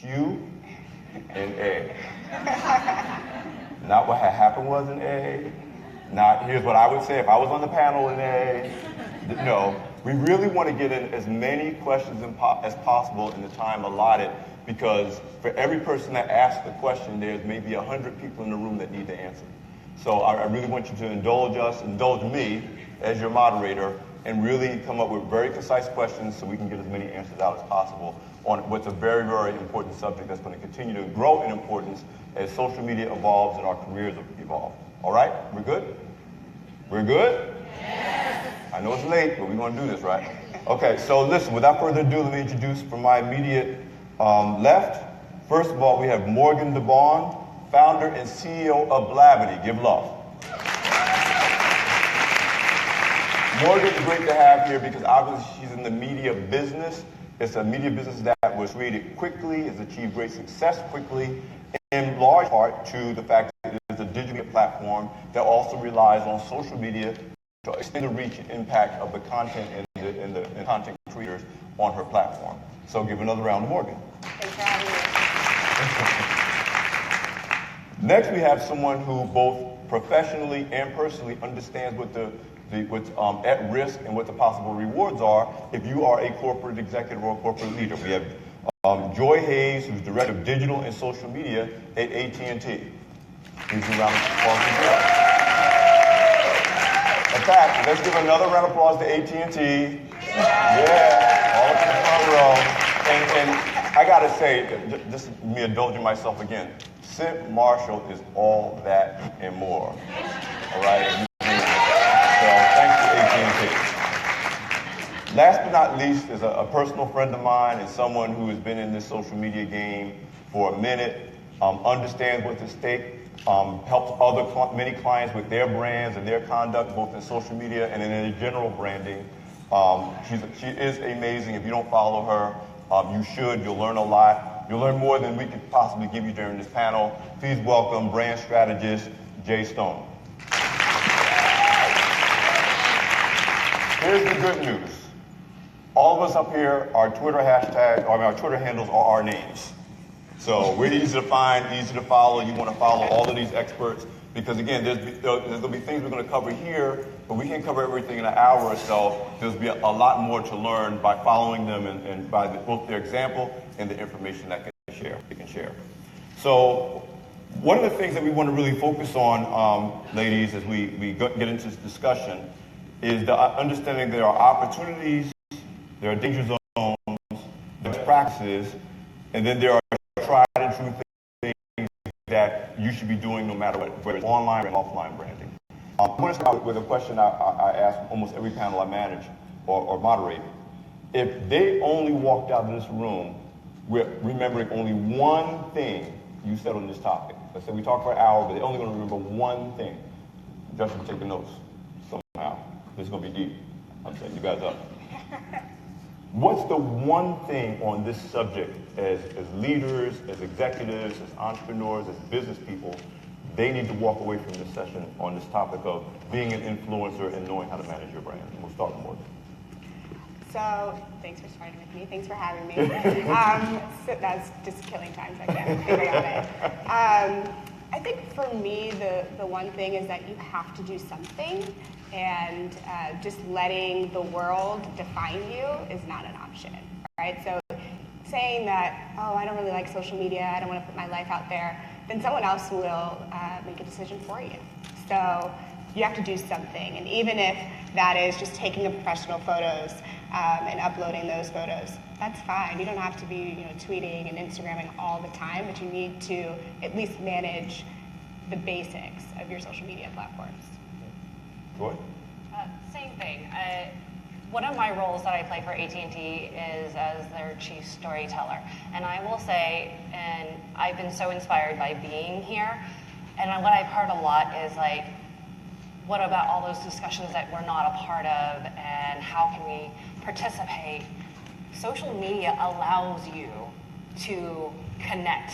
Q and A. Not what had happened was in A. Not here's what I would say if I was on the panel in A. No, we really want to get in as many questions as possible in the time allotted, because for every person that asks the question, there's maybe 100 people in the room that need to answer. So I really want you to indulge me as your moderator, and really come up with very concise questions so we can get as many answers out as possible on what's a very, very important subject that's going to continue to grow in importance as social media evolves and our careers evolve. All right? We're good? We're good? Yes. I know it's late, but we're going to do this, right? Okay, so listen, without further ado, let me introduce from my immediate left. First of all, we have Morgan DeBaun, founder and CEO of Blavity. Give love. Morgan's great to have here because obviously she's in the media business. It's a media business that was created quickly, has achieved great success quickly, in large part to the fact that it is a digital platform that also relies on social media to extend the reach and impact of the content and the content creators on her platform. So give another round to Morgan. Thanks for having me. Next, we have someone who both professionally and personally understands what's at risk and what the possible rewards are if you are a corporate executive or a corporate leader. We have Joy Hayes, who's Director of Digital and Social Media at AT&T. Please do a round of applause for Joy. In fact, let's give another round of applause to AT&T. Yeah, all up in the front row. And I gotta say, just me indulging myself again, Sid Marshall is all that and more. All right? Last but not least is a personal friend of mine and someone who has been in this social media game for a minute, understands what's at stake, helps many clients with their brands and their conduct, both in social media and in their general branding. She is amazing. If you don't follow her, you should. You'll learn a lot. You'll learn more than we could possibly give you during this panel. Please welcome brand strategist Jay Stone. Here's the good news. All of us up here, our Twitter handles are our names. So we're easy to find, easy to follow. You want to follow all of these experts because, again, there's going to be things we're going to cover here, but we can't cover everything in an hour or so. There's be a lot more to learn by following them and by both their example and the information that they can share. So one of the things that we want to really focus on, ladies, as we get into this discussion is the understanding there are opportunities, there are danger zones, there are practices, and then there are tried and true things that you should be doing no matter what, whether it's online or offline branding. I want to start with a question I ask almost every panel I manage or moderate. If they only walked out of this room with remembering only one thing you said on this topic, let's say we talked for an hour, but they're only going to remember one thing. Justin, take the notes somehow. This is going to be deep. I'm setting you guys up. What's the one thing on this subject as leaders, as executives, as entrepreneurs, as business people, they need to walk away from this session on this topic of being an influencer and knowing how to manage your brand? And we'll start with Morgan. So, thanks for starting with me. Thanks for having me. So that's just killing time, so I can't figure out it. I think for me, the one thing is that you have to do something, and just letting the world define you is not an option, right? So saying that, oh, I don't really like social media, I don't want to put my life out there, then someone else will make a decision for you. So you have to do something, and even if that is just taking the professional photos and uploading those photos, that's fine. You don't have to be tweeting and Instagramming all the time, but you need to at least manage the basics of your social media platforms. Joy? Same thing. One of my roles that I play for AT&T is as their chief storyteller. And I will say, and I've been so inspired by being here, and what I've heard a lot is like, what about all those discussions that we're not a part of, and how can we participate? Social media allows you to connect,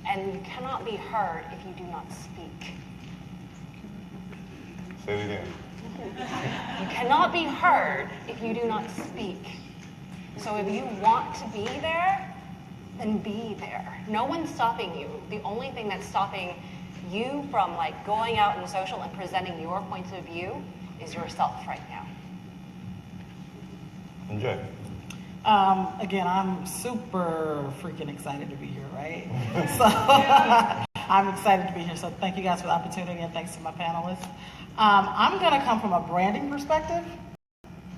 and you cannot be heard if you do not speak. Say it again. You cannot be heard if you do not speak. So if you want to be there, then be there. No one's stopping you. The only thing that's stopping you from like going out in social and presenting your points of view is yourself right now. And Jay? Again, I'm super freaking excited to be here, right? So I'm excited to be here. So thank you guys for the opportunity, and thanks to my panelists. I'm going to come from a branding perspective.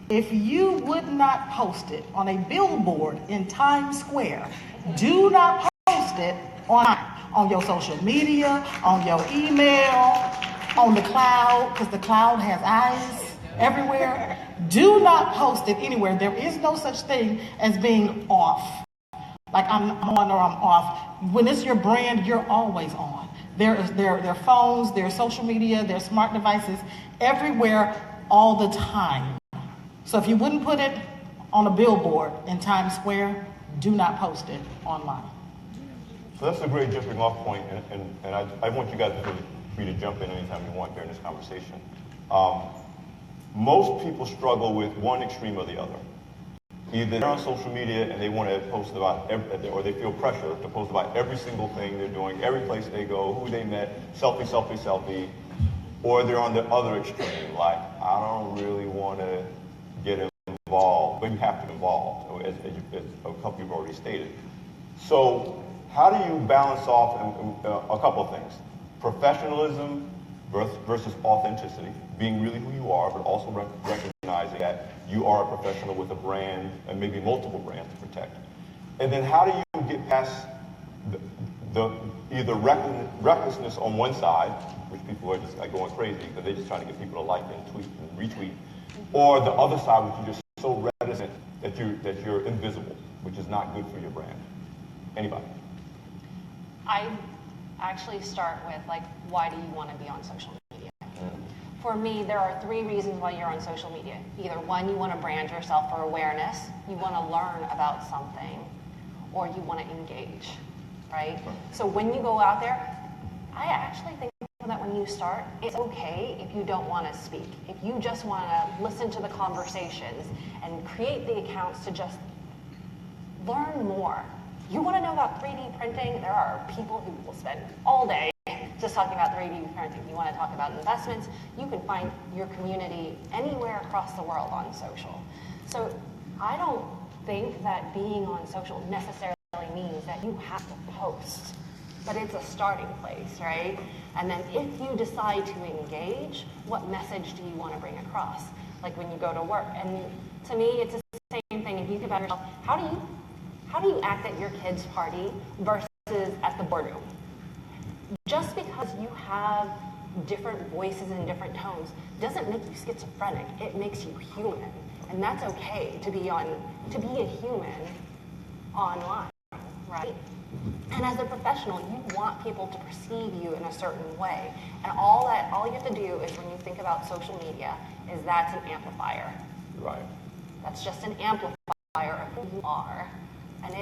If you would not post it on a billboard in Times Square, do not post it on your social media, on your email, on the cloud, because the cloud has eyes everywhere. Do not post it anywhere. There is no such thing as being off. Like I'm on or I'm off. When it's your brand, you're always on. There are phones, there's social media, there's smart devices everywhere all the time. So if you wouldn't put it on a billboard in Times Square, do not post it online. So that's a great jumping off point, and I want you guys to feel free to jump in anytime you want during this conversation. Most people struggle with one extreme or the other. Either they're on social media and they want to post about or they feel pressure to post about every single thing they're doing, every place they go, who they met, selfie, selfie, selfie. Or they're on the other extreme, like, I don't really want to get involved, but you have to get involved, as a couple people already stated. So how do you balance off a couple of things? Professionalism versus authenticity, being really who you are, but also recognizing that you are a professional with a brand and maybe multiple brands to protect. And then how do you get past the either recklessness on one side, which people are just like going crazy because they're just trying to get people to like and tweet and retweet, or the other side, which you're just so reticent that you're invisible, which is not good for your brand. Anybody? I actually start with like, why do you want to be on social media? For me, there are 3 reasons why you're on social media. Either one, you want to brand yourself for awareness, you want to learn about something, or you want to engage, right? So when you go out there, I actually think that when you start, it's okay if you don't want to speak. If you just want to listen to the conversations and create the accounts to just learn more. You want to know about 3D printing? There are people who will spend all day just talking about 3D printing. You want to talk about investments? You can find your community anywhere across the world on social. So I don't think that being on social necessarily means that you have to post, but it's a starting place, right? And then if you decide to engage, what message do you want to bring across? Like when you go to work. And to me, it's the same thing. If you think about yourself, how do you act at your kid's party versus at the boardroom? Just because you have different voices and different tones doesn't make you schizophrenic. It makes you human. And that's okay to be a human online, right? And as a professional, you want people to perceive you in a certain way. And all you have to do is when you think about social media is that's an amplifier. Right. That's just an amplifier of who you are. And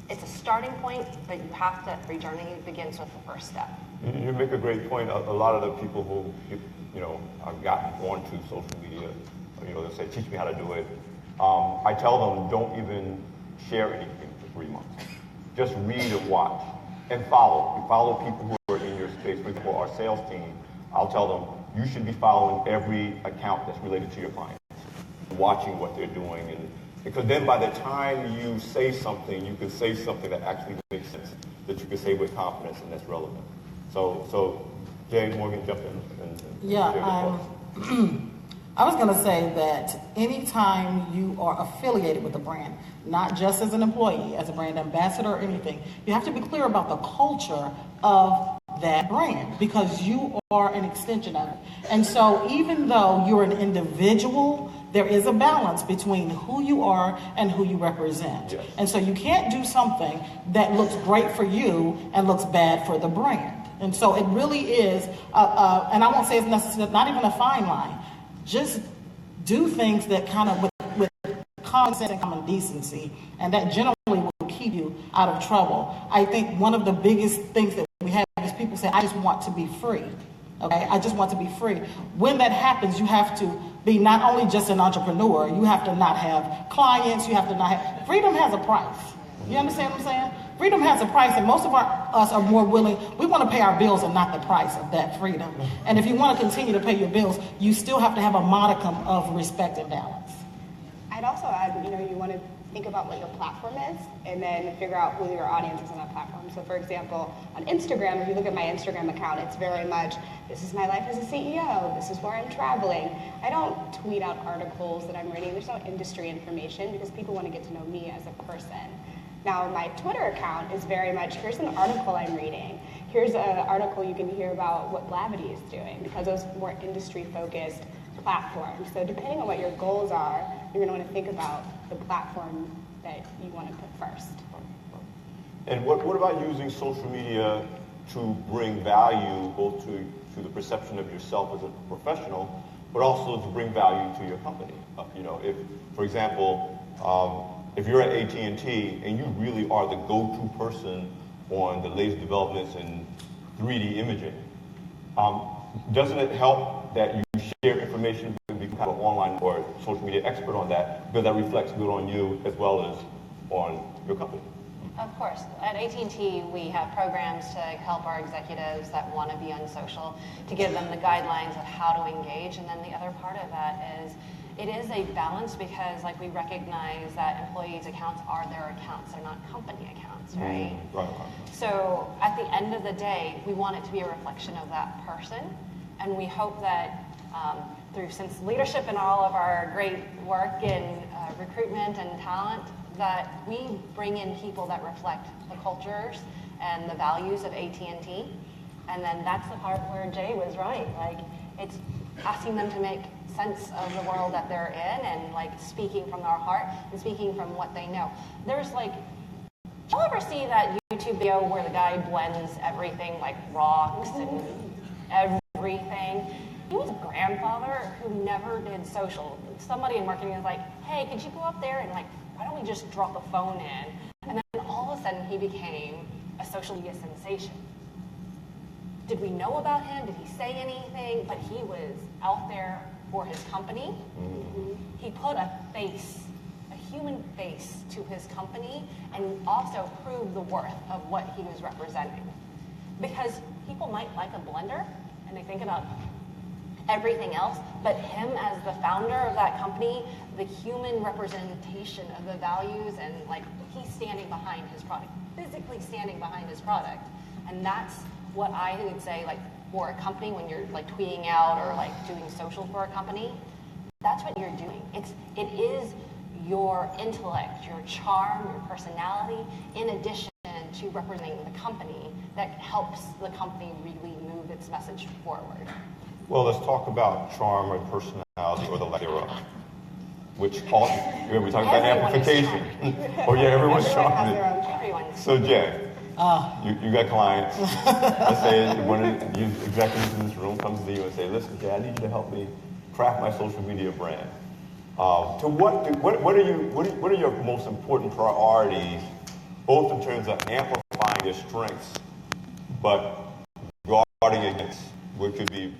it's a starting point, but you have to, every journey begins with the first step. You make a great point. A lot of the people who, have gotten onto social media, they'll say, teach me how to do it. I tell them, don't even share anything for 3 months. Just read and watch and follow. You follow people who are in your space. For example, our sales team, I'll tell them, you should be following every account that's related to your clients, watching what they're doing. And because then by the time you say something, you can say something that actually makes sense, that you can say with confidence and that's relevant. So Jay Morgan, jump in. And Yeah, share your thoughts. I was going to say that anytime you are affiliated with a brand, not just as an employee, as a brand ambassador or anything, you have to be clear about the culture of that brand because you are an extension of it. And so even though you're an individual, there is a balance between who you are and who you represent. Yes. And so you can't do something that looks great for you and looks bad for the brand. And so it really is, and I won't say it's necessarily not even a fine line. Just do things that kind of with common sense and common decency, and that generally will keep you out of trouble. I think one of the biggest things that we have is people say, I just want to be free. Okay, I just want to be free. When that happens, you have to be not only just an entrepreneur, you have to not have clients, you have to not have, freedom has a price. You understand what I'm saying? Freedom has a price, and most of us are more willing. We want to pay our bills and not the price of that freedom. And if you want to continue to pay your bills, you still have to have a modicum of respect and balance. I'd also add, you want to think about what your platform is and then figure out who your audience is on that platform. So for example, on Instagram, if you look at my Instagram account, it's very much, this is my life as a CEO, this is where I'm traveling. I don't tweet out articles that I'm reading. There's no industry information because people want to get to know me as a person. Now, my Twitter account is very much, here's an article I'm reading. Here's an article you can hear about what Blavity is doing, because those more industry-focused platforms. So depending on what your goals are, you're going to want to think about the platform that you want to put first. And what about using social media to bring value both to the perception of yourself as a professional, but also to bring value to your company? If, for example, if you're at AT&T and you really are the go-to person on the latest developments in 3D imaging, doesn't it help that you share information and become kind of online or social media expert on that, because that reflects good on you as well as on your company? Of course. At AT&T, we have programs to help our executives that want to be on social, to give them the guidelines of how to engage. And then the other part of that is, it is a balance because we recognize that employees' accounts are their accounts. They're not company accounts, right? Right. So at the end of the day, we want it to be a reflection of that person. And we hope that through Sense Leadership and all of our great work in recruitment and talent, that we bring in people that reflect the cultures and the values of AT&T. And then that's the part where Jay was right. It's asking them to make sense of the world that they're in and speaking from their heart and speaking from what they know. There's y'all ever see that YouTube video where the guy blends everything like rocks and everything? He was a grandfather who never did social. Somebody in marketing was like, hey, could you go up there and why don't we just drop a phone in? And then all of a sudden he became a social media sensation. Did we know about him? Did he say anything? But he was out there for his company. Mm-hmm. He put a face, a human face to his company, and also proved the worth of what he was representing. Because people might like a blender, and they think about everything else, but him as the founder of that company, the human representation of the values, and he's standing behind his product, physically standing behind his product. And that's what I would say, for a company, when you're tweeting out or doing social for a company, that's what you're doing. It is your intellect, your charm, your personality, in addition to representing the company, that helps the company really move its message forward. Well, let's talk about charm or personality, or the lack thereof. Which all, we're talking about amplification. Oh yeah, everyone's charming. So Jay, you got clients. Let's say one of the executives in this room comes to you and say, "Listen, Jay, I need you to help me craft my social media brand." What are your most important priorities, both in terms of amplifying your strengths, but guarding against what could be,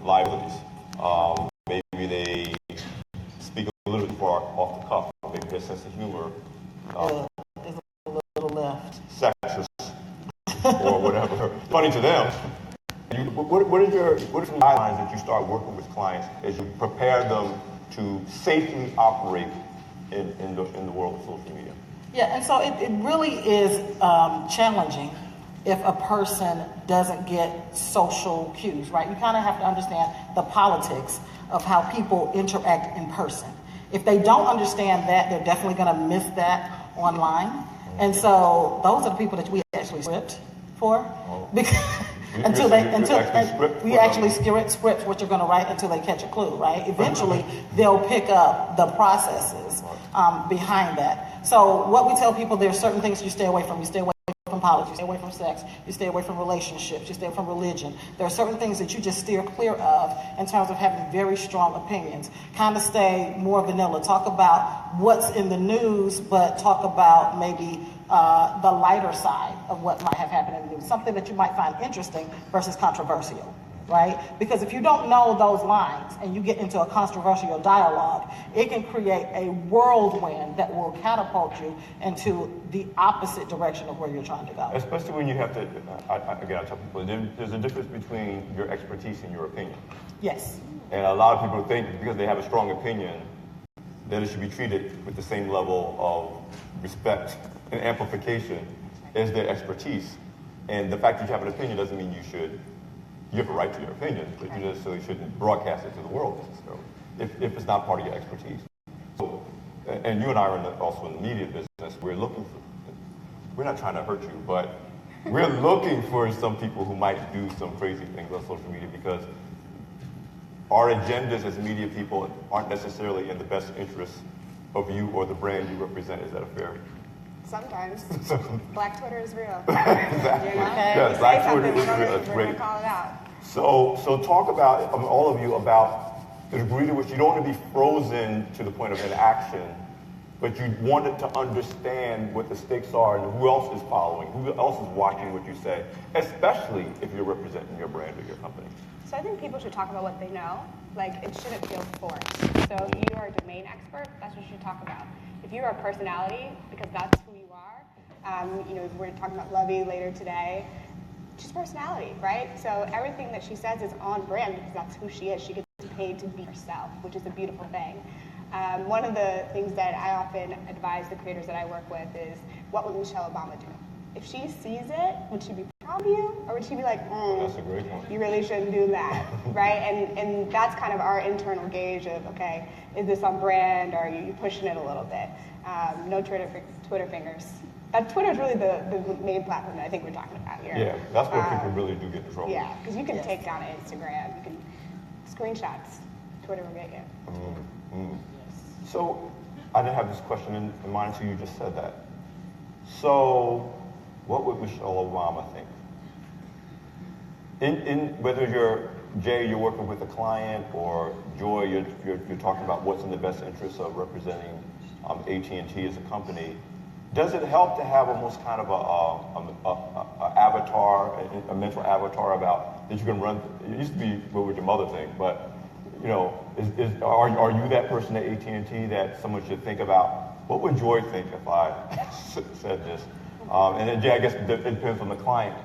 liabilities? Maybe they speak a little bit far off the cuff. Maybe their sense of humor is a little left. Sexist or whatever. Funny to them. What are some guidelines that you start working with clients as you prepare them to safely operate in the world of social media? Yeah, and so it really is challenging if a person doesn't get social cues, right? You kind of have to understand the politics of how people interact in person. If they don't understand that, they're definitely going to miss that online. And so those are the people that we actually script for. Because we actually script what you're going to write until they catch a clue, right? Eventually, they'll pick up the processes behind that. So what we tell people, there's certain things you stay away from. You stay away from politics, you stay away from sex, you stay away from relationships, you stay away from religion. There are certain things that you just steer clear of in terms of having very strong opinions. Kind of stay more vanilla. Talk about what's in the news, but talk about maybe the lighter side of what might have happened in the news. Something that you might find interesting versus controversial. right? Because if you don't know those lines and you get into a controversial dialogue, it can create a whirlwind that will catapult you into the opposite direction of where you're trying to go. Especially when you have to, again, I tell people, there's a difference between your expertise and your opinion. Yes. And a lot of people think because they have a strong opinion that it should be treated with the same level of respect and amplification as their expertise. And the fact that you have an opinion doesn't mean you have a right to your opinion, but you necessarily shouldn't broadcast it to the world necessarily, if it's not part of your expertise. So, and you and I are also in the media business. We're not trying to hurt you, but we're looking for some people who might do some crazy things on social media because our agendas as media people aren't necessarily in the best interest of you or the brand you represent. Is that a fair? Sometimes. Black Twitter is real. Exactly. You know? Yeah, You Black say Twitter something, is real. we're That's gonna great. call it out. So talk about, all of you, about the degree to which you don't want to be frozen to the point of inaction, but you wanted to understand what the stakes are and who else is following, who else is watching what you say, especially if you're representing your brand or your company. So I think people should talk about what they know. Like, it shouldn't feel forced. So if you are a domain expert, that's what you should talk about. If you're a personality, because that's who you are, we're talking about Lovey later today, she's personality, right? So everything that she says is on brand because that's who she is. She gets paid to be herself, which is a beautiful thing. One of the things that I often advise the creators that I work with is, what would Michelle Obama do? If she sees it, would she be proud of you? Or would she be like, That's a great one. you really shouldn't do that, right? And that's kind of our internal gauge of, okay, is this on brand or are you pushing it a little bit? No Twitter fingers. Twitter is really the main platform that I think we're talking about here. Yeah, that's where people really do get in trouble. Yeah, because you can take down Instagram, you can screenshots, Twitter will get you. So I didn't have this question in mind until you just said that. So what would Michelle Obama think? In whether you're working with a client, or Joy, you're talking about what's in the best interest of representing AT&T as a company. Does it help to have almost kind of a avatar, a mental avatar about that you can run? It used to be what would your mother think, but are you that person at AT&T that someone should think about? What would Joy think if I said this? And then, I guess it depends on the client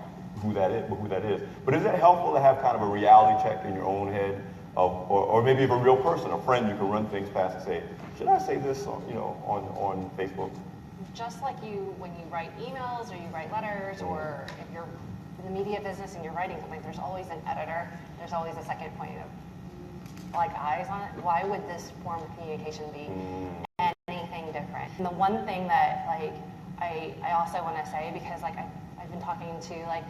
who that is. But is it helpful to have kind of a reality check in your own head, or maybe if a real person, a friend, you can run things past and say, should I say this on Facebook? Just like when you write emails or you write letters, or if you're in the media business and you're writing something, there's always an editor. There's always a second point of eyes on it. Why would this form of communication be anything different? And the one thing that I also want to say, because I've been talking to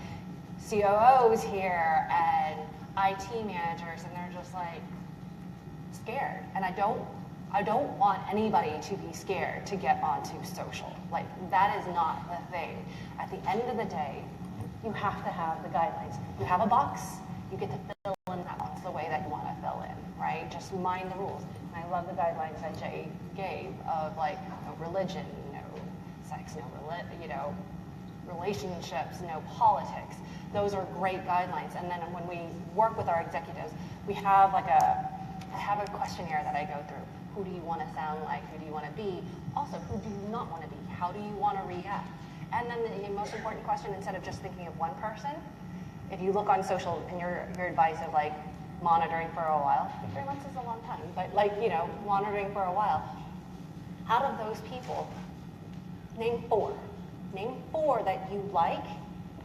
COOs here and IT managers, and they're just scared. And I don't want anybody to be scared to get onto social. That is not the thing. At the end of the day, you have to have the guidelines. You have a box, you get to fill in that box the way that you want to fill in, right? Just mind the rules. And I love the guidelines that Jay gave of no religion, no sex, no relationships, no politics. Those are great guidelines. And then when we work with our executives, I have a questionnaire that I go through. Who do you want to sound like? Who do you want to be? Also, who do you not want to be? How do you want to react? And then the most important question, instead of just thinking of one person, if you look on social and your advice of monitoring for a while, 3 months is a long time, but monitoring for a while, out of those people, name four that you like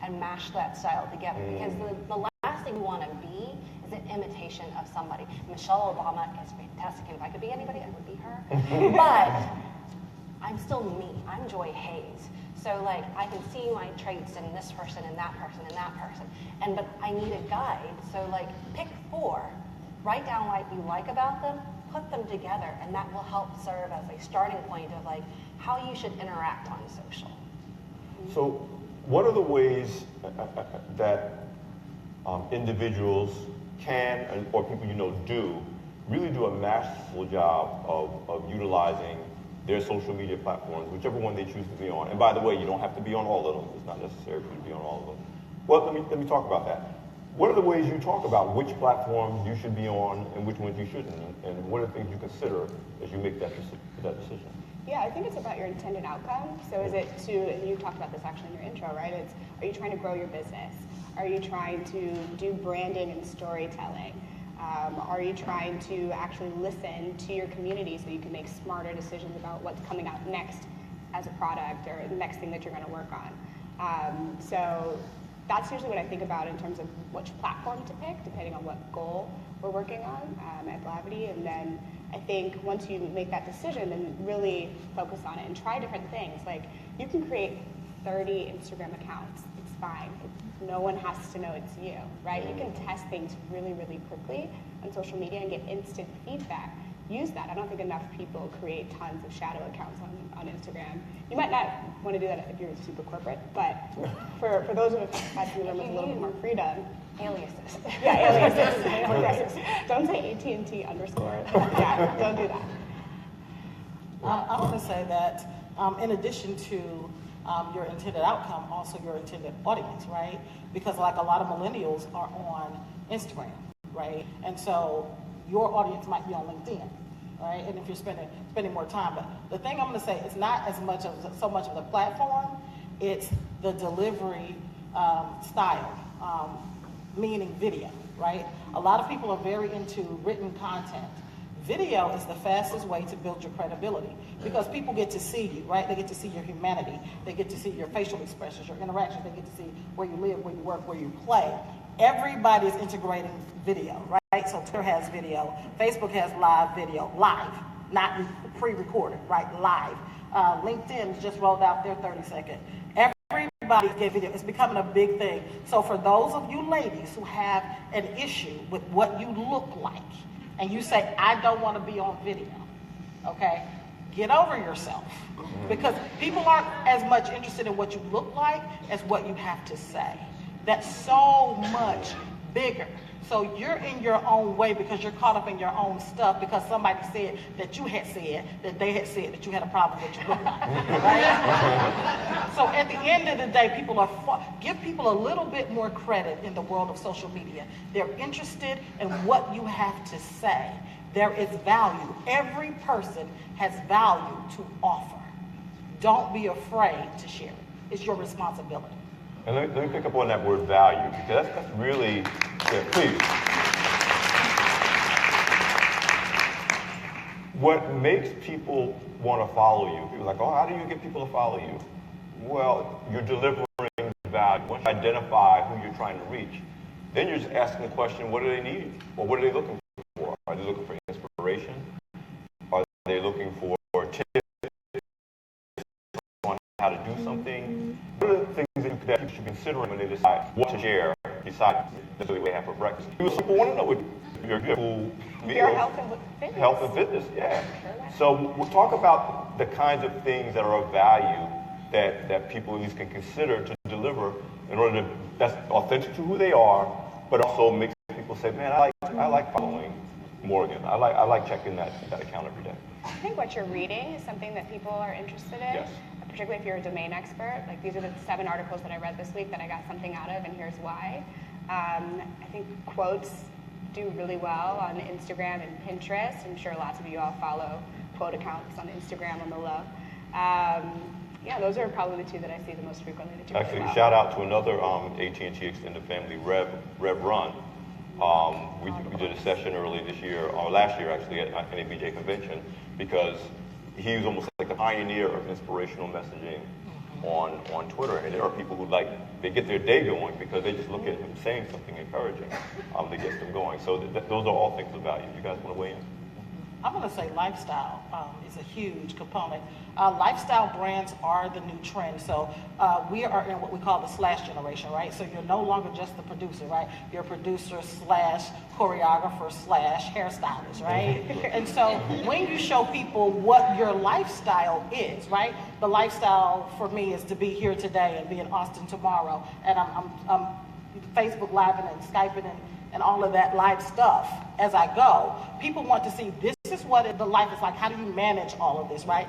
and mash that style together. Because the last thing you want to be is an imitation of somebody. Michelle Obama is fantastic, and if I could be anybody, I would be her. But I'm still me. I'm Joy Hayes. So I can see my traits in this person and that person and that person. But I need a guide. So pick 4, write down what you like about them, put them together, and that will help serve as a starting point of how you should interact on social. So what are the ways that individuals can, or people do, really do a masterful job of utilizing their social media platforms, whichever one they choose to be on? And by the way, you don't have to be on all of them. It's not necessary for you to be on all of them. Well, let me talk about that. What are the ways you talk about which platforms you should be on and which ones you shouldn't? And what are the things you consider as you make that decision? Yeah, I think it's about your intended outcome. So is it to, and you talked about this actually in your intro, right? Are you trying to grow your business? Are you trying to do branding and storytelling? Are you trying to actually listen to your community so you can make smarter decisions about what's coming out next as a product or the next thing that you're going to work on? So that's usually what I think about in terms of which platform to pick, depending on what goal we're working on at Blavity. And then I think once you make that decision, then really focus on it and try different things. Like, you can create 30 Instagram accounts. It's fine. No one has to know it's you, right? You can test things really, really quickly on social media and get instant feedback. Use that. I don't think enough people create tons of shadow accounts on Instagram. You might not want to do that if you're super corporate, but for those of us in the room with a little bit more freedom, aliases. Yeah, aliases. Don't say AT&T underscore. Yeah, don't do that. I want to say that in addition to your intended outcome, also your intended audience, right? Because like a lot of millennials are on Instagram, right? And so your audience might be on LinkedIn, right? And if you're spending more time, but the thing I'm going to say is not as much of so much of the platform, it's the delivery style, meaning video, right? A lot of people are very into written content. Video is the fastest way to build your credibility because people get to see you, right? They get to see your humanity. They get to see your facial expressions, your interactions. They get to see where you live, where you work, where you play. Everybody is integrating video, right? So Twitter has video. Facebook has live video. Live, not pre-recorded, right? Live. LinkedIn just rolled out their 30-second. Everybody get video. It's becoming a big thing. So for those of you ladies who have an issue with what you look like, and you say, I don't want to be on video, okay? Get over yourself. Because people aren't as much interested in what you look like as what you have to say. That's so much bigger. So you're in your own way because you're caught up in your own stuff because somebody said that you had said, that they had said that you had a problem that you look like, right? So at the end of the day, give people a little bit more credit in the world of social media. They're interested in what you have to say. There is value. Every person has value to offer. Don't be afraid to share it. It's your responsibility. And let me pick up on that word value, because that's really, yeah, please. What makes people want to follow you? People are like, oh, how do you get people to follow you? Well, you're delivering value. Once you identify who you're trying to reach, then you're just asking the question, what do they need? Or what are they looking for? Are they looking for inspiration? Are they looking for tips on how to do something? What are the things that you should be considering when they decide what to share, decide necessarily what they have for breakfast? People want to know what your beautiful meal, health and fitness, yeah. So we'll talk about the kinds of things that are of value that people at least can consider to deliver in order to, that's authentic to who they are, but also makes people say, man, I like following Morgan. I like checking that account every day. I think what you're reading is something that people are interested in. Yes. Particularly if you're a domain expert. Like, these are the 7 articles that I read this week that I got something out of, and here's why. I think quotes do really well on Instagram and Pinterest. I'm sure lots of you all follow quote accounts on Instagram on the low. Yeah, those are probably the 2 that I see the most frequently. That you Actually, shout out to another AT&T extended family, Rev Run. We did a session early this year, or last year actually, at NABJ convention, because he was almost like the pioneer of inspirational messaging on Twitter. And there are people who they get their day going because they just look at him saying something encouraging that gets them going. So those are all things of value. You guys want to weigh in? I'm going to say lifestyle is a huge component. Lifestyle brands are the new trend. So we are in what we call the slash generation, right? So you're no longer just the producer, right? You're a producer slash choreographer slash hairstylist, right? And so when you show people what your lifestyle is, right? The lifestyle for me is to be here today and be in Austin tomorrow. And I'm Facebook Living and Skyping and all of that live stuff as I go. People want to see this is what the life is like. How do you manage all of this, right?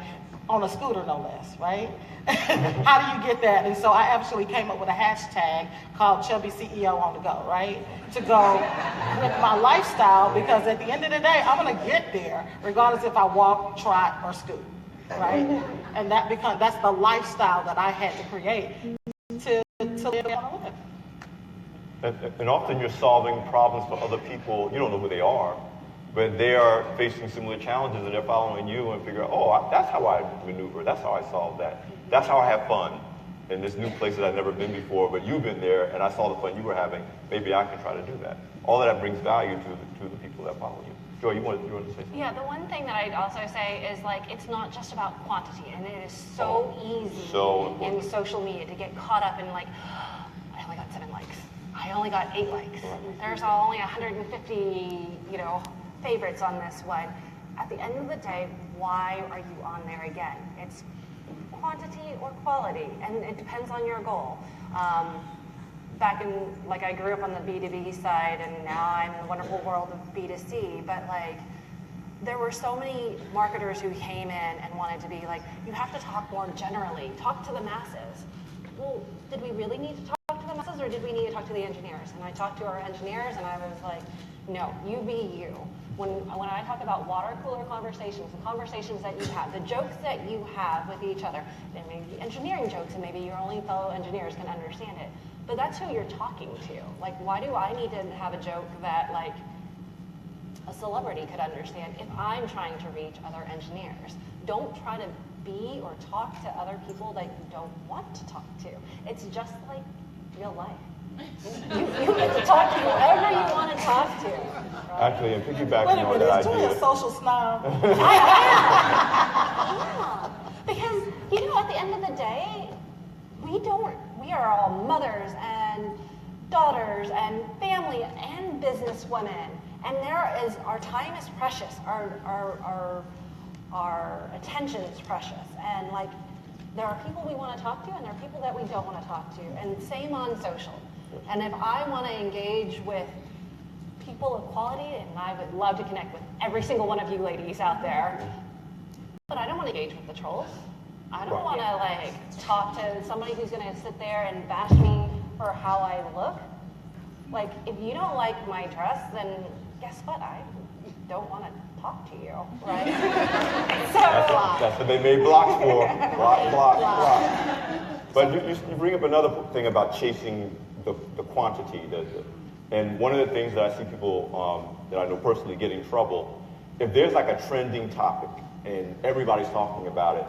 on a scooter, no less, right? How do you get that? And so I actually came up with a hashtag called Chubby CEO on the go, right? To go with my lifestyle, because at the end of the day, I'm gonna get there, regardless if I walk, trot, or scoot, right? And that's the lifestyle that I had to create to live on a living. And often you're solving problems for other people. You don't know who they are, but they are facing similar challenges, and they're following you and figure, that's how I maneuver. That's how I solve that. That's how I have fun in this new place that I've never been before. But you've been there, and I saw the fun you were having. Maybe I can try to do that. All of that brings value to the people that follow you. Joy, you wanted to say something? Yeah, the one thing that I'd also say is like it's not just about quantity, and it is so easy in social media to get caught up in like, I only got 7 likes. I only got 8 likes. There's only 150, favorites on this one. At the end of the day, why are you on there again? It's quantity or quality, and it depends on your goal. Back in, I grew up on the B2B side, and now I'm in the wonderful world of B2C, but there were so many marketers who came in and wanted to be like, you have to talk more generally, talk to the masses. Well, did we really need to talk to the masses, or did we need to talk to the engineers? And I talked to our engineers, and I was like, no, you be you. When I talk about water cooler conversations, the conversations that you have, the jokes that you have with each other, and maybe engineering jokes, and maybe your only fellow engineers can understand it. But that's who you're talking to. Why do I need to have a joke that a celebrity could understand if I'm trying to reach other engineers? Don't try to be or talk to other people that you don't want to talk to. It's just like real life. You get to talk to whoever you want to talk to. Right? Actually, and piggybacking on that Is Joy idea. a social snob? I am. Because, at the end of the day, we are all mothers and daughters and family and business women. And our time is precious. Our attention is precious. And there are people we want to talk to, and there are people that we don't want to talk to. And same on social. And if I want to engage with people of quality, and I would love to connect with every single one of you ladies out there, but I don't want to engage with the trolls. I don't want to talk to somebody who's going to sit there and bash me for how I look. If you don't like my dress, then guess what? I don't want to talk to you, right? That's what they made blocks for. Block. But you bring up another thing about chasing the quantity. And one of the things that I see people that I know personally get in trouble, if there's a trending topic and everybody's talking about it,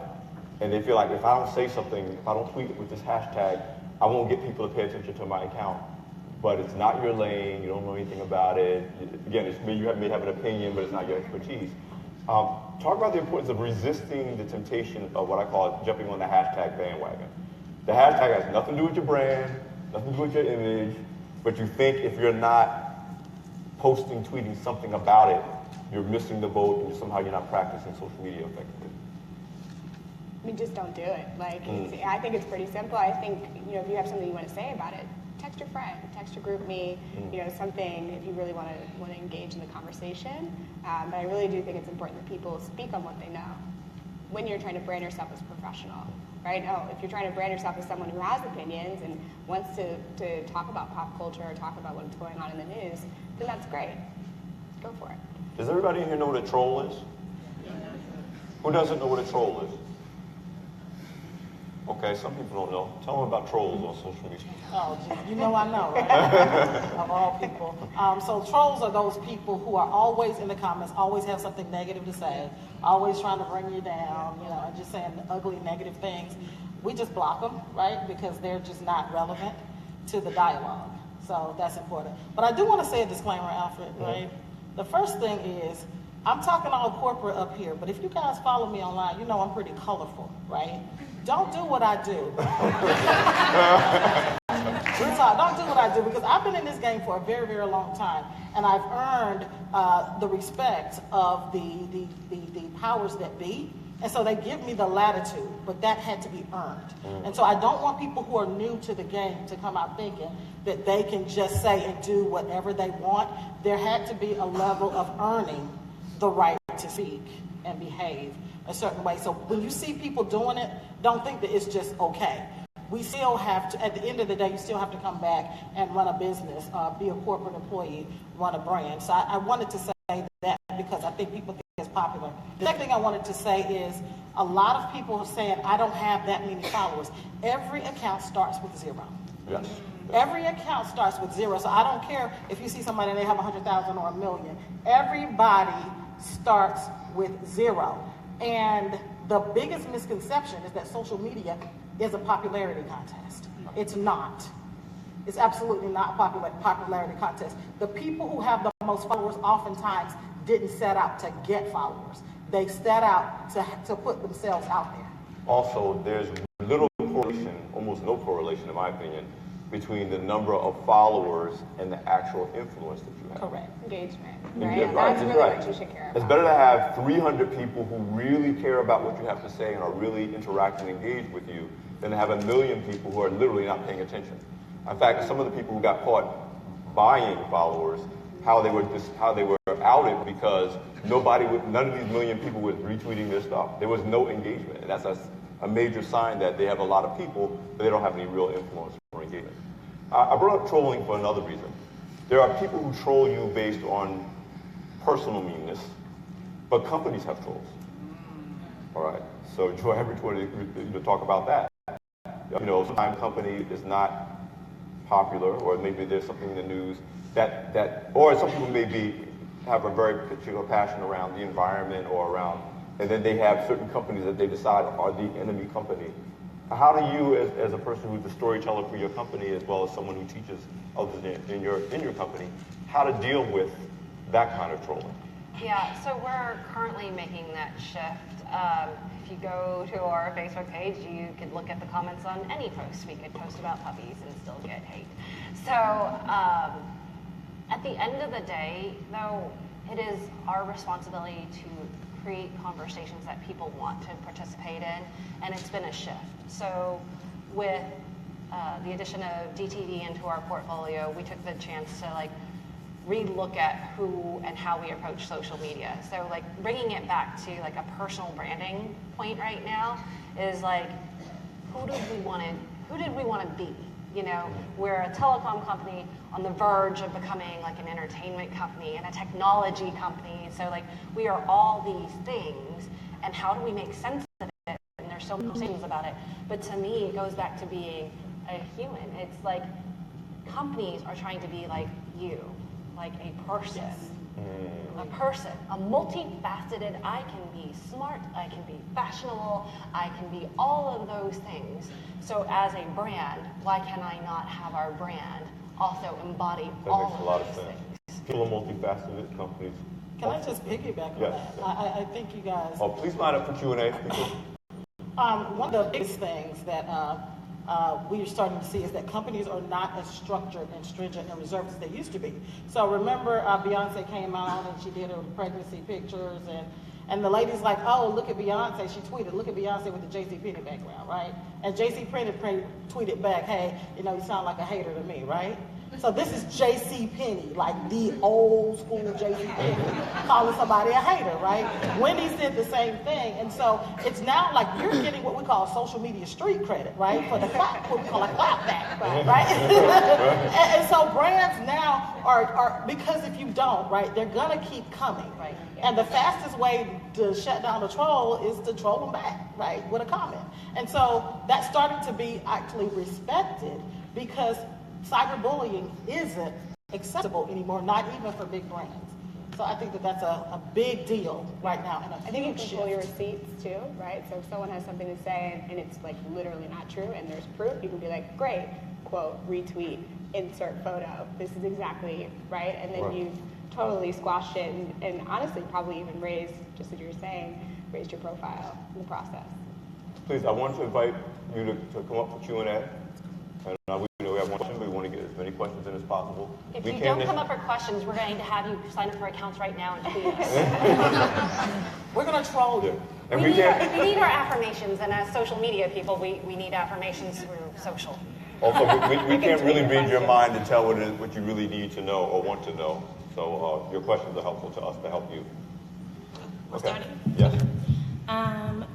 and they feel like if I don't say something, if I don't tweet it with this hashtag, I won't get people to pay attention to my account. But it's not your lane, you don't know anything about it. Again, you may have an opinion, but it's not your expertise. Talk about the importance of resisting the temptation of what I call jumping on the hashtag bandwagon. The hashtag has nothing to do with your brand, nothing to do with your image, but you think if you're not posting, tweeting something about it, you're missing the boat, and somehow you're not practicing social media effectively. Just don't do it. I think it's pretty simple. I think, if you have something you want to say about it, text your friend, text your group me, something if you really want to engage in the conversation. But I really do think it's important that people speak on what they know when you're trying to brand yourself as professional, right? If you're trying to brand yourself as someone who has opinions and wants to talk about pop culture or talk about what's going on in the news, then that's great. Go for it. Does everybody in here know what a troll is? Who doesn't know what a troll is? Okay, some people don't know. Tell them about trolls on social media. Oh, I know, right? Of all people. So trolls are those people who are always in the comments, always have something negative to say, always trying to bring you down, and just saying ugly, negative things. We just block them, right? Because they're just not relevant to the dialogue. So that's important. But I do want to say a disclaimer, Alfred, right? The first thing is, I'm talking all corporate up here, but if you guys follow me online, you know I'm pretty colorful, right? Don't do what I do. Real talk, don't do what I do, because I've been in this game for a very, very long time, and I've earned the respect of the powers that be, and so they give me the latitude, but that had to be earned. And so I don't want people who are new to the game to come out thinking that they can just say and do whatever they want. There had to be a level of earning the right to speak and behave a certain way. So when you see people doing it, don't think that it's just okay. We still have to, at the end of the day, you still have to come back and run a business, be a corporate employee, run a brand. So I wanted to say that because I think people think it's popular. The second thing I wanted to say is a lot of people are saying, I don't have that many followers. Every account starts with 0. Yes. Every account starts with 0. So I don't care if you see somebody and they have 100,000 or 1 million. Everybody starts with 0. And the biggest misconception is that social media is a popularity contest. It's not. It's absolutely not a popularity contest. The people who have the most followers oftentimes didn't set out to get followers. They set out to put themselves out there. Also, there's little correlation, almost no correlation in my opinion, between the number of followers and the actual influence that you have. Correct. Engagement, Yeah, right? right, That's that's really right. what you should care about. It's better to have 300 people who really care about what you have to say and are really interact and engage with you than to have 1 million people who are literally not paying attention. In fact, some of the people who got caught buying followers, how they were outed because none of these 1 million people was retweeting their stuff. There was no engagement, and that's a major sign that they have a lot of people, but they don't have any real influence or engagement. I brought up trolling for another reason. There are people who troll you based on personal meanness, but companies have trolls. All right, so Joy, I wanted to talk about that. You know, sometimes a company is not popular, or maybe there's something in the news or some people have a very particular passion around the environment and then they have certain companies that they decide are the enemy company. How do you, as a person who's a storyteller for your company, as well as someone who teaches others in your company, how to deal with that kind of trolling? Yeah, so we're currently making that shift. If you go to our Facebook page, you could look at the comments on any post. We could post about puppies and still get hate. So at the end of the day, though, it is our responsibility to create conversations that people want to participate in, and it's been a shift. So with the addition of DTV into our portfolio, we took the chance to re-look at who and how we approach social media. So bringing it back to a personal branding point right now is who did we want to be? You know, we're a telecom company on the verge of becoming an entertainment company and a technology company. So we are all these things, and how do we make sense of it? And there's so many things about it. But to me, it goes back to being a human. It's companies are trying to be like you, like a person. A person, a multifaceted. I can be smart, I can be fashionable, I can be all of those things. So as a brand, why can I not have our brand also embody all of those things? People are multifaceted companies. Can I just piggyback on Yes. that? I think you guys. Oh, please line up for Q&A. One of the biggest things that we are starting to see is that companies are not as structured and stringent and reserved as they used to be. So remember Beyonce came out and she did her pregnancy pictures and the lady's like, oh, look at Beyonce. She tweeted, look at Beyonce with the JCPenney background, right? And JCPenney tweeted back, hey, you sound like a hater to me, right? So this is JCPenney, the old school JCPenney, calling somebody a hater, right? Wendy's did the same thing. And so it's now you're getting what we call social media street credit, right? For the clap, what we call a clap back, right? and so brands now are, because if you don't, right, they're gonna keep coming. Right. And the fastest way to shut down a troll is to troll them back, right, with a comment. And so that's starting to be actually respected because cyberbullying isn't acceptable anymore, not even for big brands. So I think that that's a big deal right now. And I think you can pull your receipts too, right? So if someone has something to say and it's literally not true and there's proof, you can be like, great, quote, retweet, insert photo. This is exactly right. And then you've totally squashed it and honestly probably even raised, just as you were saying, raised your profile in the process. Please, I want to invite you to come up for Q&A. And we have one question, but we want to get as many questions in as possible. If you don't come up for questions, we're going to have you sign up for accounts right now and tweet us. We're going to troll you. And we need our affirmations, and as social media people, we need affirmations through social. Also, we can't really read your mind to tell what you really need to know or want to know. So your questions are helpful to us to help you. We're Okay. starting? Yes.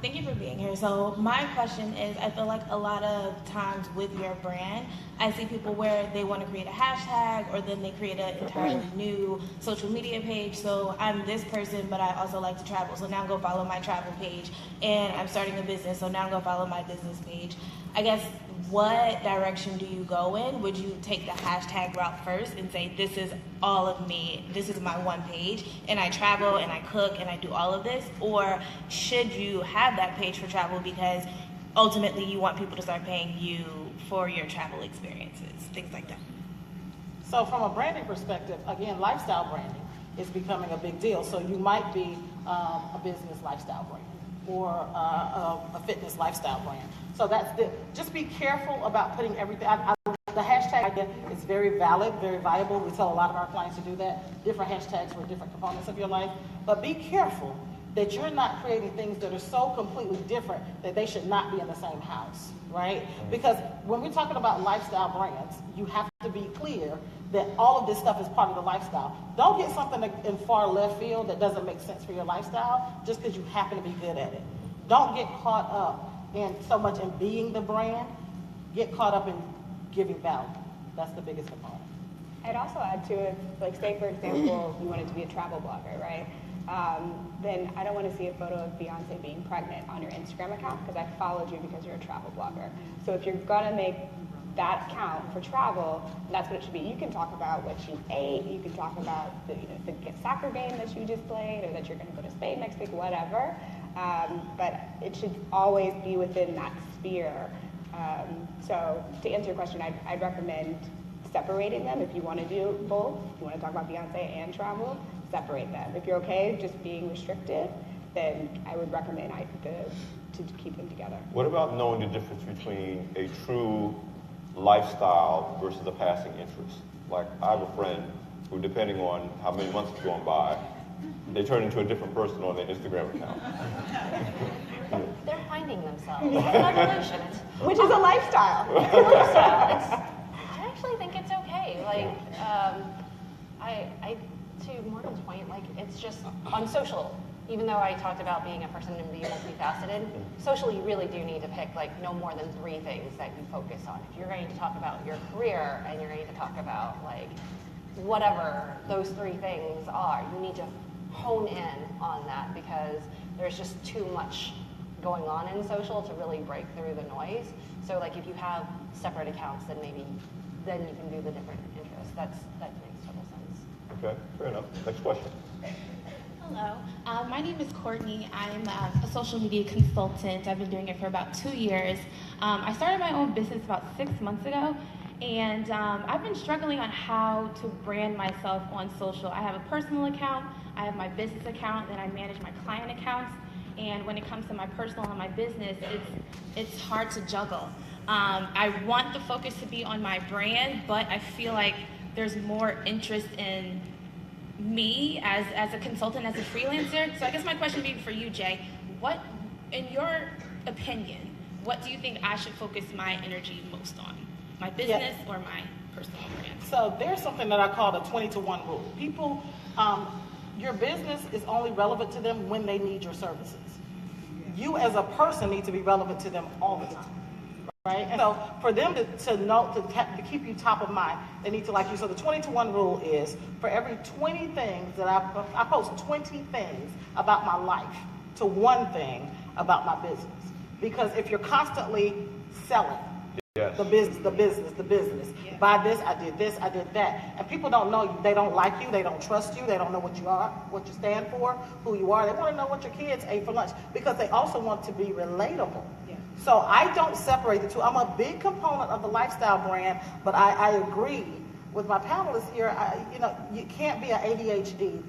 Thank you for being here. So my question is, I feel like a lot of times with your brand, I see people where they want to create a hashtag or then they create an entirely new social media page. So I'm this person, but I also like to travel. So now go follow my travel page. And I'm starting a business, so now go follow my business page. I guess, what direction do you go in? Would you take the hashtag route first and say, this is all of me, this is my one page, and I travel and I cook and I do all of this? Or should you have that page for travel because ultimately you want people to start paying you for your travel experiences, things like that? So from a branding perspective, again, lifestyle branding is becoming a big deal. So you might be a business lifestyle brand or a fitness lifestyle brand. So just be careful about putting everything. The hashtag idea is very valid, very viable. We tell a lot of our clients to do that. Different hashtags for different components of your life. But be careful that you're not creating things that are so completely different that they should not be in the same house, right? Because when we're talking about lifestyle brands, you have to be clear that all of this stuff is part of the lifestyle. Don't get something in far left field that doesn't make sense for your lifestyle just because you happen to be good at it. Don't get caught up in so much in being the brand. Get caught up in giving value. That's the biggest component. I'd also add to it, like say for example, you wanted to be a travel blogger, right? Then I don't want to see a photo of Beyonce being pregnant on your Instagram account because I followed you because you're a travel blogger. So if you're gonna make that count for travel, that's what it should be. You can talk about what you ate, you can talk about the soccer game that you just played, or that you're gonna go to Spain next week, whatever. But it should always be within that sphere. So to answer your question, I'd recommend separating them if you want to do both. If you want to talk about Beyonce and travel, separate them. If you're okay just being restricted, then I would recommend to keep them together. What about knowing the difference between a true lifestyle versus a passing interest? Like, I have a friend who, depending on how many months have gone by, they turn into a different person on their Instagram account. They're finding themselves. It's an evolution. Which is a lifestyle. I actually think it's okay. Like, to Morgan's point, like, it's just on social. Even though I talked about being a person and being multifaceted, socially you really do need to pick like no more than 3 things that you focus on. If you're going to talk about your career and you're going to talk about like whatever those 3 things are, you need to hone in on that because there's just too much going on in social to really break through the noise. So like if you have separate accounts, then maybe then you can do the different interests. That makes total sense. Okay, fair enough. Next question. Hello, my name is Courtney. I'm a social media consultant. I've been doing it for about 2 years. I started my own business about 6 months ago, and I've been struggling on how to brand myself on social. I have a personal account, I have my business account, then I manage my client accounts, and when it comes to my personal and my business, it's hard to juggle. I want the focus to be on my brand, but I feel like there's more interest in me as a consultant, as a freelancer. So I guess my question would be for you, Jay, what, in your opinion, what do you think I should focus my energy most on? My business or my personal brand? So there's something that I call the 20-to-1 rule. People, your business is only relevant to them when they need your services. You as a person need to be relevant to them all the time. Right? And so for them to know, to keep you top of mind, they need to like you. So the 20-to-1 rule is for every 20 things that I post 20 things about my life to 1 thing about my business. Because if you're constantly selling, Yes. the business, buy this, I did that. And people don't know you, they don't like you, they don't trust you, they don't know what you are, what you stand for, who you are. They want to know what your kids ate for lunch because they also want to be relatable. So I don't separate the two. I'm a big component of the lifestyle brand, but I agree with my panelists here. You can't be an ADHD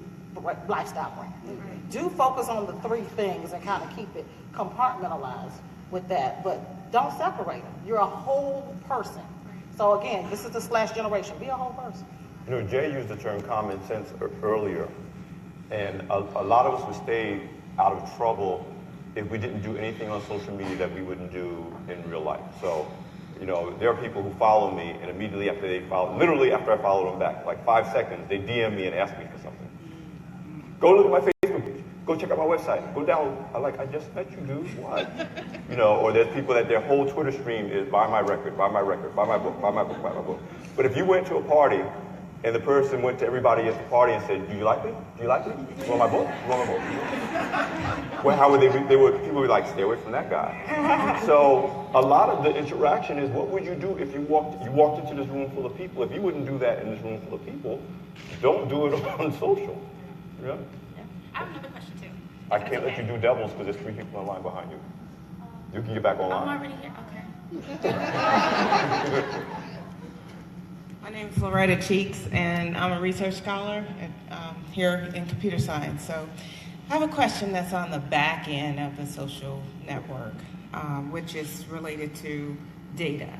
lifestyle brand. Mm-hmm. Do focus on the 3 things and kind of keep it compartmentalized with that, but don't separate them. You're a whole person. So again, this is the / generation. Be a whole person. You know, Jay used the term common sense earlier, and a lot of us would stay out of trouble if we didn't do anything on social media that we wouldn't do in real life. So, you know, there are people who follow me, and immediately after they follow, literally after I follow them back, like 5 seconds, they DM me and ask me for something. Go look at my Facebook page. go check out my website. Go down. I just met you, dude. What? You know, or there's people that their whole Twitter stream is buy my record, buy my record, buy my book, buy my book, buy my book. But if you went to a party and the person went to everybody at the party and said, do you like me? Do you like me? You want my book? You want my book? Well, how would people would be like, stay away from that guy. So a lot of the interaction is, what would you do if you walked into this room full of people? If you wouldn't do that in this room full of people, don't do it on social. Yeah? I have another question too. I can't let you do doubles because there's 3 people online behind you. You can get back online. I'm already here. Okay. My name is Loretta Cheeks, and I'm a research scholar here in computer science. So I have a question that's on the back end of the social network, which is related to data.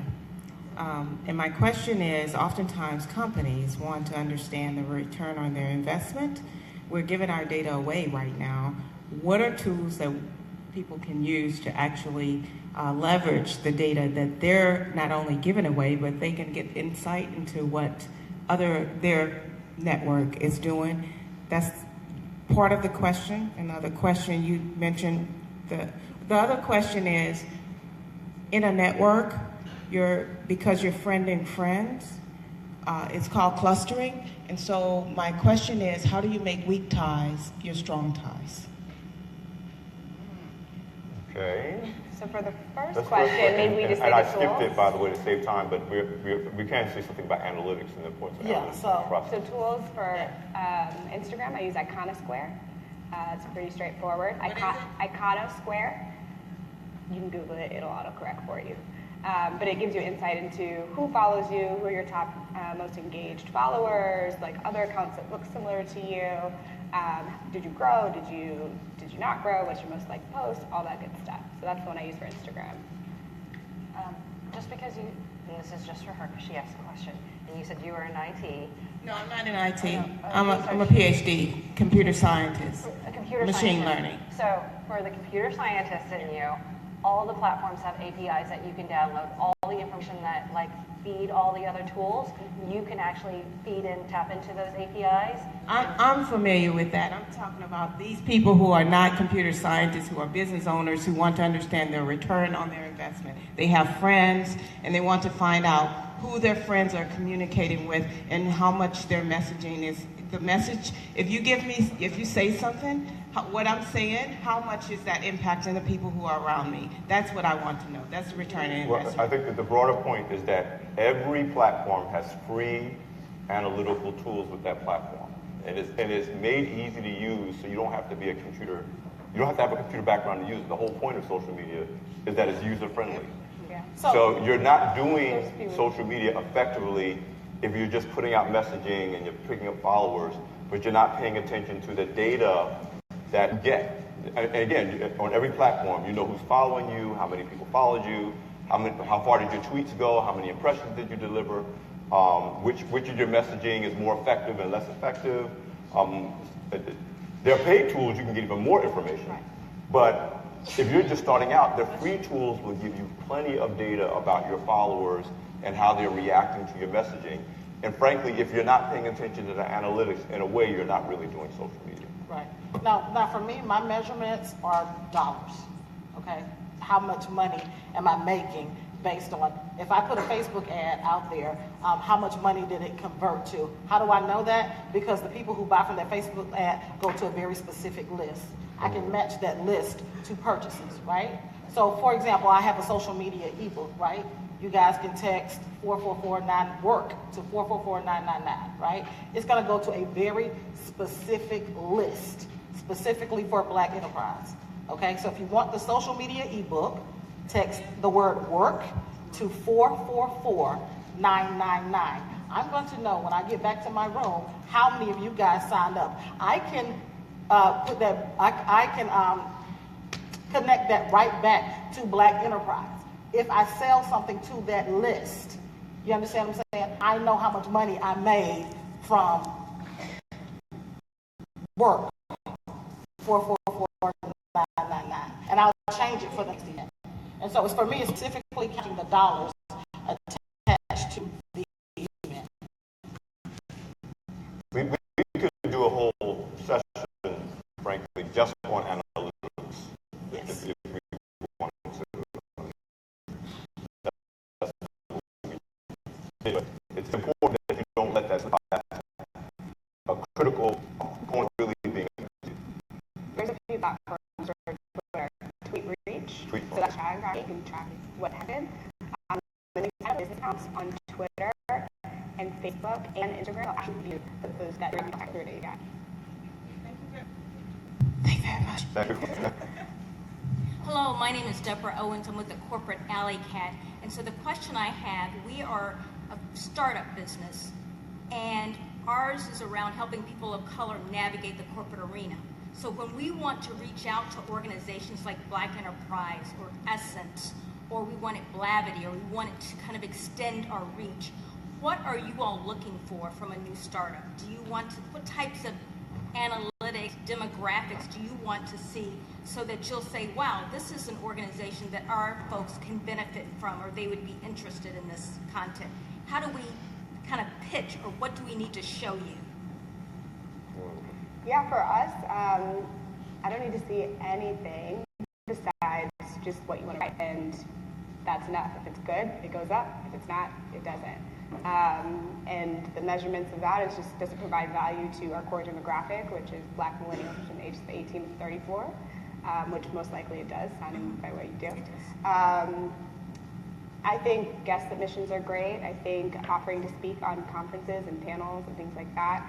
And my question is, oftentimes companies want to understand the return on their investment. We're giving our data away right now. What are tools that people can use to actually leverage the data that they're not only giving away, but they can get insight into what their network is doing? That's part of the question. Another question you mentioned, the other question is, in a network, because you're friending friends, it's called clustering. And so my question is, how do you make weak ties your strong ties? Okay. So for the first That's question, maybe we just say and I the skipped tools. it, by the way, to save time, but we can say something about analytics and the importance of analytics. So tools for Instagram, I use Iconosquare. It's pretty straightforward. Iconosquare. You can Google it; it'll autocorrect for you. But it gives you insight into who follows you, who are your top most engaged followers, like other accounts that look similar to you. Did you grow? Did you not grow? What's your most liked post? All that good stuff. So that's the one I use for Instagram. Just because and this is just for her because she asked a question, and you said you were in IT. No, I'm not in IT. I'm a PhD, computer scientist, A computer machine scientist. learning. So for the computer scientist in you, all the platforms have APIs that you can download. All the information that feed all the other tools, you can actually feed and tap into those APIs. I'm familiar with that. I'm talking about these people who are not computer scientists, who are business owners, who want to understand their return on their investment. They have friends, and they want to find out who their friends are communicating with and how much their messaging is. The message, if you say something, what I'm saying, how much is that impacting the people who are around me? That's what I want to know. That's the return on investment. Well, I think that the broader point is that every platform has free analytical tools with that platform. And it's made easy to use, so you don't have to have a computer background to use it. The whole point of social media is that it's user-friendly. Yeah. So you're not doing social media effectively if you're just putting out messaging and you're picking up followers, but you're not paying attention to the data that you get. And again, on every platform, you know who's following you, how many people followed you, how far did your tweets go, how many impressions did you deliver, which of your messaging is more effective and less effective. There are paid tools you can get even more information. Right. But if you're just starting out, the free tools will give you plenty of data about your followers and how they're reacting to your messaging. And frankly, if you're not paying attention to the analytics, in a way, you're not really doing social media. Right. Now for me, my measurements are dollars, okay? How much money am I making based on, if I put a Facebook ad out there, how much money did it convert to? How do I know that? Because the people who buy from that Facebook ad go to a very specific list. I can match that list to purchases, right? So for example, I have a social media ebook, right? You guys can text 4449-WORK to 444999, right? It's gonna go to a very specific list, specifically for Black enterprise, okay? So if you want the social media ebook, text the word WORK to 444999. I'm going to know when I get back to my room how many of you guys signed up. I can connect that right back to Black enterprise. If I sell something to that list, you understand what I'm saying? I know how much money I made from work, 444999, and I'll change it for the next year. And so it's for me, it's specifically counting the dollars attached to the event. We could do a whole session, frankly, just it's important that you don't let that slide. A critical point really being There's a few platforms for Twitter, tweet reach, so that's hashtag, you can track what happened. And then you have business accounts on Twitter and Facebook and Instagram. I'll actually view those that you're through that you got. Thank you very much. Thank you. Hello, my name is Deborah Owens. I'm with the Corporate Alley Cat. And so the question I have, we are a startup business, and ours is around helping people of color navigate the corporate arena. So when we want to reach out to organizations like Black Enterprise or Essence, or we want it Blavity, or we want it to kind of extend our reach, what are you all looking for from a new startup? Do you want to, what types of analytics, demographics do you want to see so that you'll say, wow, this is an organization that our folks can benefit from, or they would be interested in this content? How do we kind of pitch, or what do we need to show you? Yeah, for us, I don't need to see anything besides just what you want to write, and that's enough. If it's good, it goes up. If it's not, it doesn't. And the measurements of that is just, does it provide value to our core demographic, which is Black millennials between ages 18 to 34, which most likely it does, sounding by what you do. I think guest submissions are great. I think offering to speak on conferences and panels and things like that,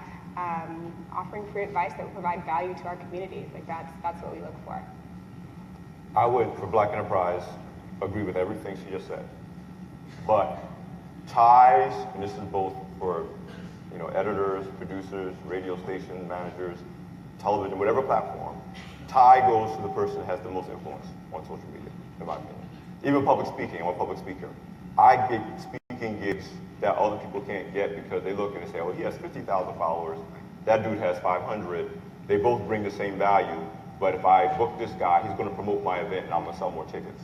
offering free advice that will provide value to our communities, like that's what we look for. I would, for Black Enterprise, agree with everything she just said. But ties, and this is both for editors, producers, radio station managers, television, whatever platform, tie goes to the person that has the most influence on social media, in my opinion. Even public speaking, I'm a public speaker. I get speaking gigs that other people can't get because they look and they say, oh, he has 50,000 followers, that dude has 500. They both bring the same value, but if I book this guy, he's gonna promote my event and I'm gonna sell more tickets.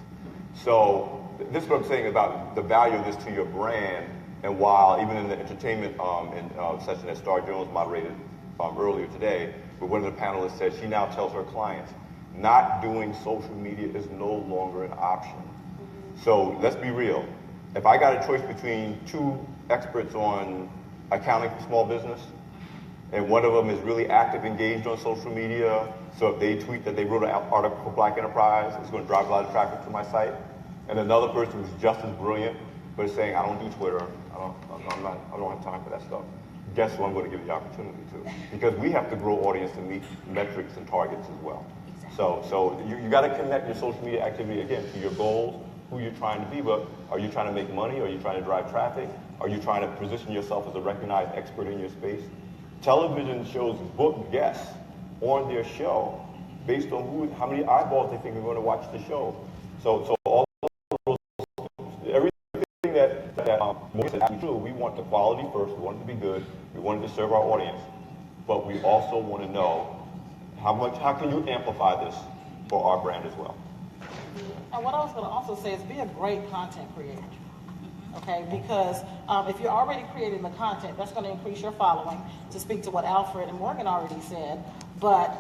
So this is what I'm saying about the value of this to your brand, and while even in the entertainment session that Star Jones moderated earlier today, where one of the panelists said she now tells her clients, not doing social media is no longer an option. So let's be real. If I got a choice between two experts on accounting for small business, and one of them is really active, engaged on social media, so if they tweet that they wrote an article for Black Enterprise, it's going to drive a lot of traffic to my site. And another person who's just as brilliant, but is saying, I don't do Twitter, I don't have time for that stuff. Guess who I'm going to give the opportunity to? Because we have to grow audience to meet metrics and targets as well. Exactly. So you got to connect your social media activity, again, to your goals, who you're trying to be, but are you trying to make money? Are you trying to drive traffic? Are you trying to position yourself as a recognized expert in your space? Television shows book guests on their show based on how many eyeballs they think are going to watch the show. So all those, everything that Maurice said is true. We want the quality first. We want it to be good. We want it to serve our audience, but we also want to know how can you amplify this for our brand as well. And what I was going to also say is be a great content creator. Okay, because if you're already creating the content, that's going to increase your following, to speak to what Alfred and Morgan already said. But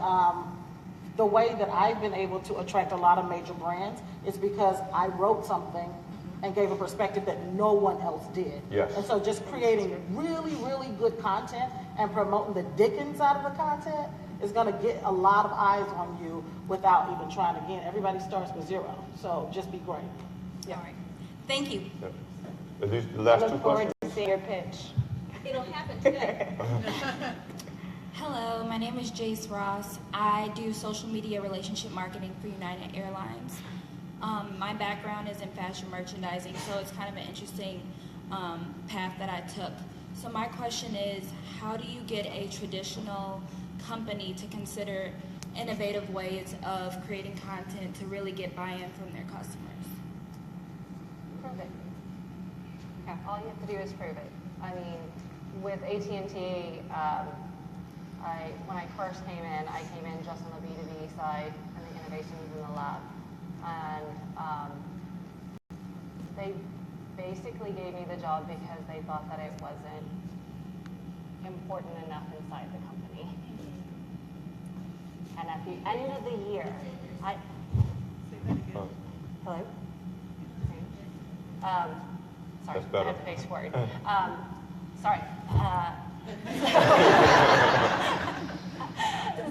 the way that I've been able to attract a lot of major brands is because I wrote something and gave a perspective that no one else did. Yes. And so just creating really, really good content and promoting the dickens out of the content is going to get a lot of eyes on you without even trying again. Everybody starts with zero, so just be great. Yeah. All right. Thank you. Yeah. Are these the last I two look forward questions? to seeing your pitch. It'll happen today. Hello, my name is Jace Ross. I do social media relationship marketing for United Airlines. My background is in fashion merchandising, so it's kind of an interesting path that I took. So my question is, how do you get a traditional company to consider innovative ways of creating content to really get buy-in from their customers? Prove it. Yeah, all you have to do is prove it. I mean, with AT&T, when I first came in, I came in just on the B2B side and the innovations in the lab. And they basically gave me the job because they thought that it wasn't important enough inside the company. And at the end of the year, hello? Sorry, That's better. I had to face forward. Sorry.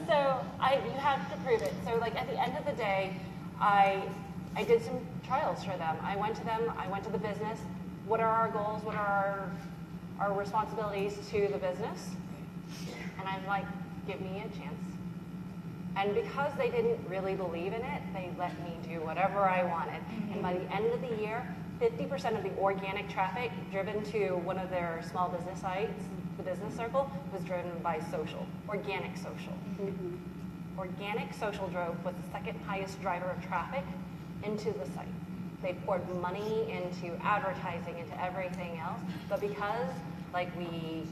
So you have to prove it. So like at the end of the day, I did some trials for them. I went to them. I went to the business. What are our goals? What are our responsibilities to the business? And I'm like, give me a chance. And because they didn't really believe in it, they let me do whatever I wanted. And by the end of the year, 50% of the organic traffic driven to one of their small business sites, the business circle, was driven by social, organic social. Organic social drove was the second highest driver of traffic into the site. They poured money into advertising, into everything else, but because like we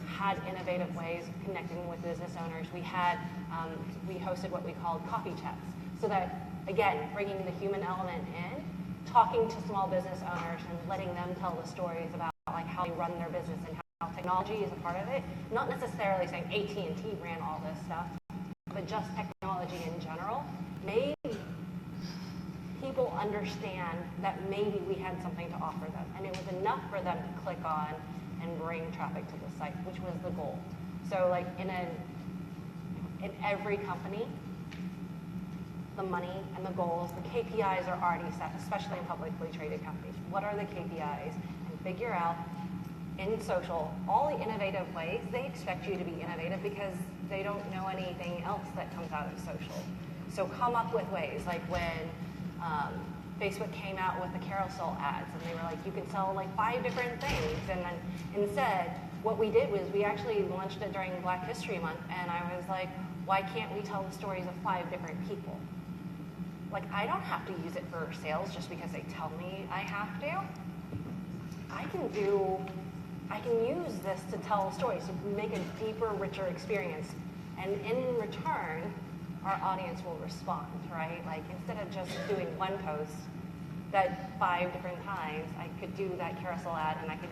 had innovative ways of connecting with business owners, we hosted what we called coffee chats, so that again, bringing the human element in, talking to small business owners and letting them tell the stories about like how they run their business and how technology is a part of it. Not necessarily saying AT&T ran all this stuff, but just technology in general made people understand that maybe we had something to offer them. And it was enough for them to click on and bring traffic to the site, which was the goal. So like in every company, the money and the goals, the KPIs are already set, especially in publicly traded companies. What are the KPIs? And figure out in social, all the innovative ways. They expect you to be innovative because they don't know anything else that comes out of social. So come up with ways, like when Facebook came out with the carousel ads, and they were like, you can sell like 5 different things. And then instead, what we did was we actually launched it during Black History Month, and I was like, why can't we tell the stories of 5 different people? Like, I don't have to use it for sales just because they tell me I have to. I can use this to tell stories, to make a deeper, richer experience. And in return, our audience will respond, right? Like, instead of just doing one post that 5 different times, I could do that carousel ad and I could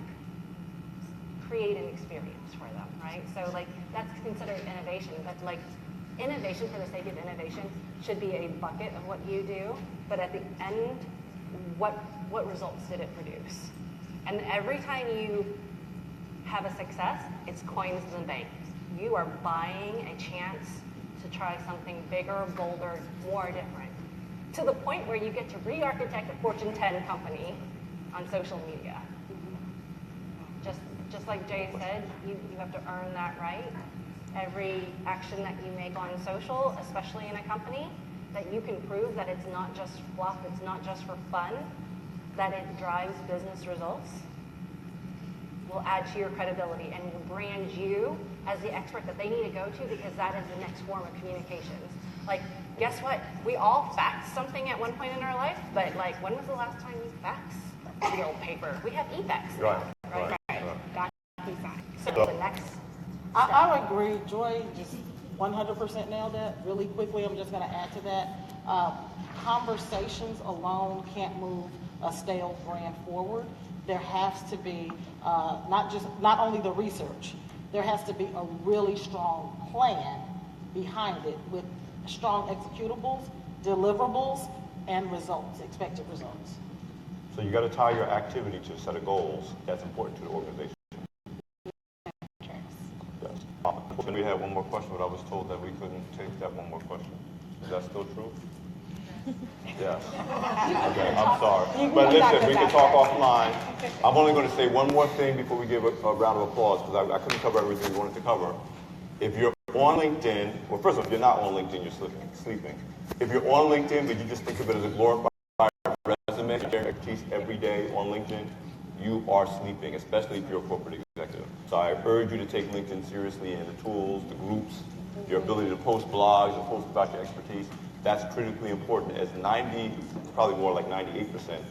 create an experience for them, right? So, like, that's considered innovation. But, like, innovation for the sake of innovation should be a bucket of what you do, but at the end, what results did it produce? And every time you have a success, it's coins in the bank. You are buying a chance to try something bigger, bolder, more different, to the point where you get to re-architect a Fortune 10 company on social media. Just like Jay said, you have to earn that right. Every action that you make on social, especially in a company, that you can prove that it's not just fluff, it's not just for fun, that it drives business results, will add to your credibility and will brand you as the expert that they need to go to, because that is the next form of communications. Like, guess what? We all faxed something at one point in our life, but like, when was the last time you faxed real paper? We have e-fax now, right? DocuSign. So the next I would agree. Joy just 100% nailed that. Really quickly, I'm just going to add to that. Conversations alone can't move a stale brand forward. There has to be not only the research, there has to be a really strong plan behind it with strong executables, deliverables, and results, expected results. So you got to tie your activity to a set of goals. That's important to the organization. We had one more question, but I was told that we couldn't take that one more question. Is that still true? Yes. Okay, I'm sorry. But listen, we can talk offline. I'm only going to say one more thing before we give a round of applause, because I couldn't cover everything we wanted to cover. If you're on LinkedIn, well, first of all, if you're not on LinkedIn, you're sleeping. If you're on LinkedIn, but you just think of it as a glorified resume, you're sharing expertise every day on LinkedIn, you are sleeping, especially if you're a corporate executive. So I urge you to take LinkedIn seriously, and the tools, the groups, your ability to post blogs and post about your expertise. That's critically important, as 90, probably more like 98%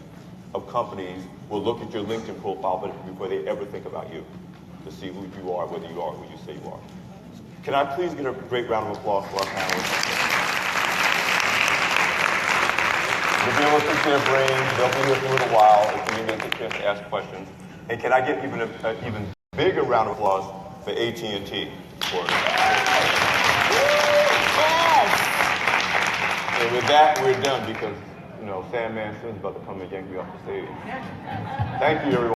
of companies will look at your LinkedIn profile before they ever think about you, to see who you are, whether you are who you say you are. Can I please get a great round of applause for our panelists? They'll be able to pick their brains. They'll be here for a little while. If you get a chance to ask questions. And can I get even an even bigger round of applause for AT&T? And with that, we're done, because, Sandman Slim's about to come and yank me off the stage. Thank you, everyone.